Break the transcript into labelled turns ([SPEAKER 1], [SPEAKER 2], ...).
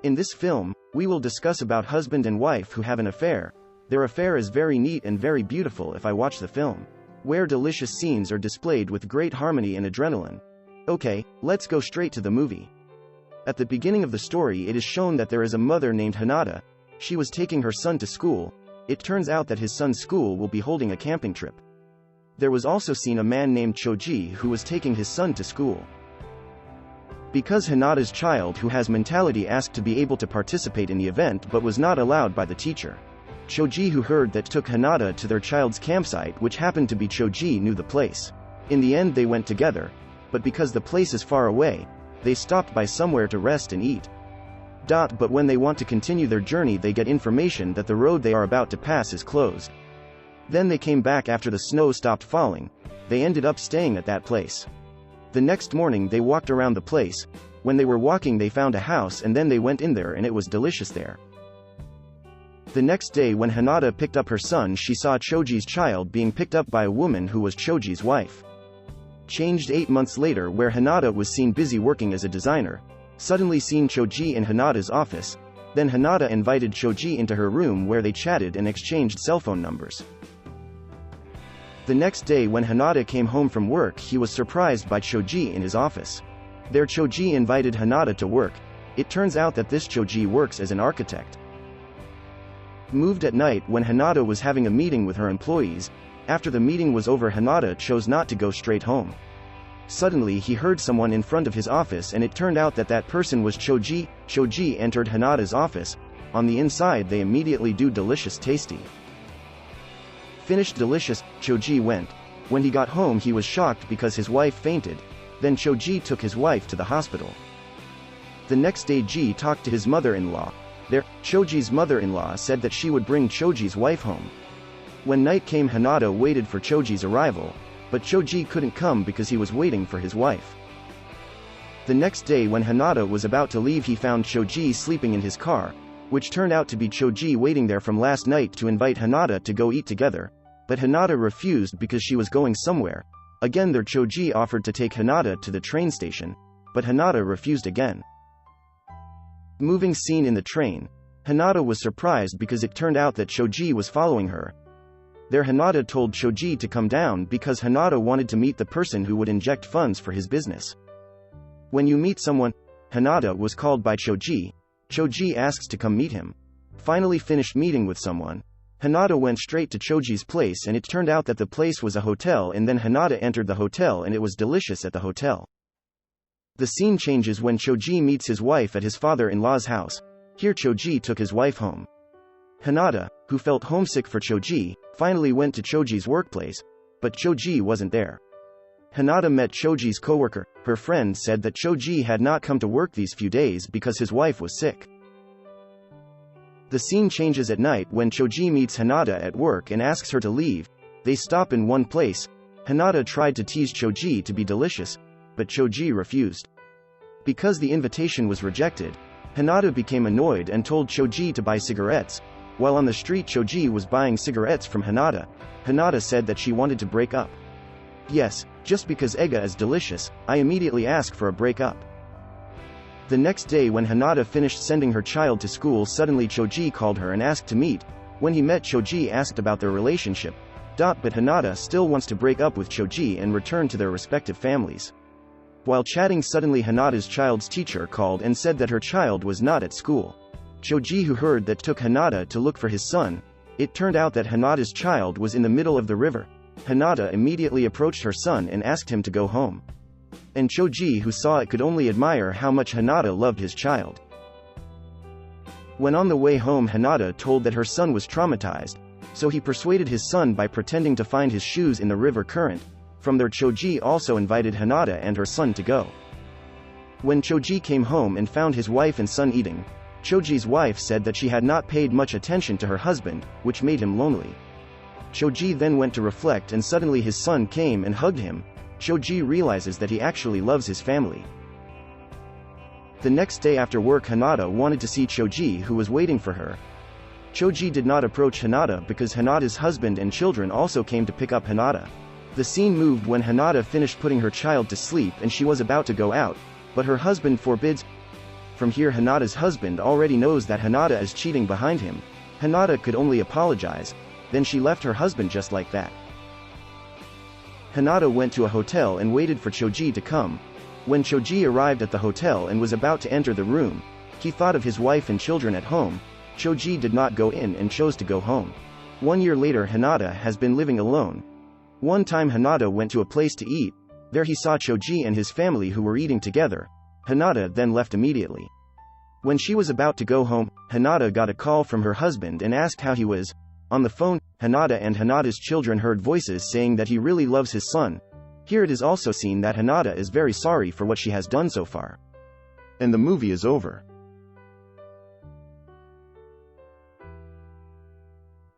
[SPEAKER 1] In this film, we will discuss about husband and wife who have an affair. Their affair is very neat and very beautiful if I watch the film, where delicious scenes are displayed with great harmony and adrenaline. Okay, let's go straight to the movie. At the beginning of the story it is shown that there is a mother named Hinata. She was taking her son to school. It turns out that his son's school will be holding a camping trip. There was also seen a man named Choji who was taking his son to school. Because Hinata's child who has mentality asked to be able to participate in the event but was not allowed by the teacher. Choji who heard that took Hinata to their child's campsite, which happened to be Choji knew the place. In the end they went together, but because the place is far away, they stopped by somewhere to rest and eat. But when they want to continue their journey they get information that the road they are about to pass is closed. Then they came back after the snow stopped falling. They ended up staying at that place. The next morning they walked around the place. When they were walking they found a house and then they went in there and it was delicious there. The next day when Hinata picked up her son she saw Choji's child being picked up by a woman who was Choji's wife. Changed 8 months later where Hinata was seen busy working as a designer. Suddenly seen Choji in Hinata's office. Then Hinata invited Choji into her room where they chatted and exchanged cell phone numbers. The next day when Hinata came home from work he was surprised by Choji in his office. There Choji invited Hinata to work. It turns out that this Choji works as an architect. Moved at night when Hinata was having a meeting with her employees. After the meeting was over Hinata chose not to go straight home. Suddenly he heard someone in front of his office and it turned out that that person was Choji. Choji entered Hinata's office. On the inside they immediately do delicious tasty. Finished delicious, Choji went. When he got home he was shocked because his wife fainted. Then Choji took his wife to the hospital. The next day Ji talked to his mother-in-law. There, Choji's mother-in-law said that she would bring Choji's wife home. When night came Hinata waited for Choji's arrival, but Choji couldn't come because he was waiting for his wife. The next day when Hinata was about to leave he found Choji sleeping in his car, which turned out to be Choji waiting there from last night to invite Hinata to go eat together, but Hinata refused because she was going somewhere. Again there Choji offered to take Hinata to the train station, but Hinata refused again. Moving scene in the train. Hinata was surprised because it turned out that Choji was following her. There Hinata told Choji to come down because Hinata wanted to meet the person who would inject funds for his business. When you meet someone, Hinata was called by Choji. Choji asks to come meet him. Finally finished meeting with someone. Hinata went straight to Choji's place and it turned out that the place was a hotel and then Hinata entered the hotel and it was delicious at the hotel. The scene changes when Choji meets his wife at his father-in-law's house. Here Choji took his wife home. Hinata, who felt homesick for Choji, finally went to Choji's workplace, but Choji wasn't there. Hinata met Choji's coworker. Her friend said that Choji had not come to work these few days because his wife was sick. The scene changes at night when Choji meets Hinata at work and asks her to leave. They stop in one place. Hinata tried to tease Choji to be delicious, but Choji refused. Because the invitation was rejected, Hinata became annoyed and told Choji to buy cigarettes. While on the street Choji was buying cigarettes from Hinata. Hinata said that she wanted to break up. Yes, just because Ega is delicious, I immediately ask for a breakup. The next day when Hinata finished sending her child to school suddenly Choji called her and asked to meet. When he met Choji asked about their relationship. But Hinata still wants to break up with Choji and return to their respective families. While chatting suddenly Hinata's child's teacher called and said that her child was not at school. Choji who heard that took Hinata to look for his son. It turned out that Hinata's child was in the middle of the river. Hinata immediately approached her son and asked him to go home. And Choji who saw it could only admire how much Hinata loved his child. When on the way home Hinata told that her son was traumatized, so he persuaded his son by pretending to find his shoes in the river current. From there Choji also invited Hinata and her son to go. When Choji came home and found his wife and son eating, Choji's wife said that she had not paid much attention to her husband, which made him lonely. Choji then went to reflect and suddenly his son came and hugged him. Choji realizes that he actually loves his family. The next day after work Hinata wanted to see Choji who was waiting for her. Choji did not approach Hinata because Hinata's husband and children also came to pick up Hinata. The scene moved when Hinata finished putting her child to sleep and she was about to go out, but her husband forbids. From here Hinata's husband already knows that Hinata is cheating behind him. Hinata could only apologize, then she left her husband just like that. Hinata went to a hotel and waited for Choji to come. When Choji arrived at the hotel and was about to enter the room, he thought of his wife and children at home. Choji did not go in and chose to go home. 1 year later Hinata has been living alone. One time Hinata went to a place to eat. There he saw Choji and his family who were eating together. Hinata then left immediately. When she was about to go home, Hinata got a call from her husband and asked how he was. On the phone, Hinata and Hinata's children heard voices saying that he really loves his son. Here it is also seen that Hinata is very sorry for what she has done so far. And the movie is over.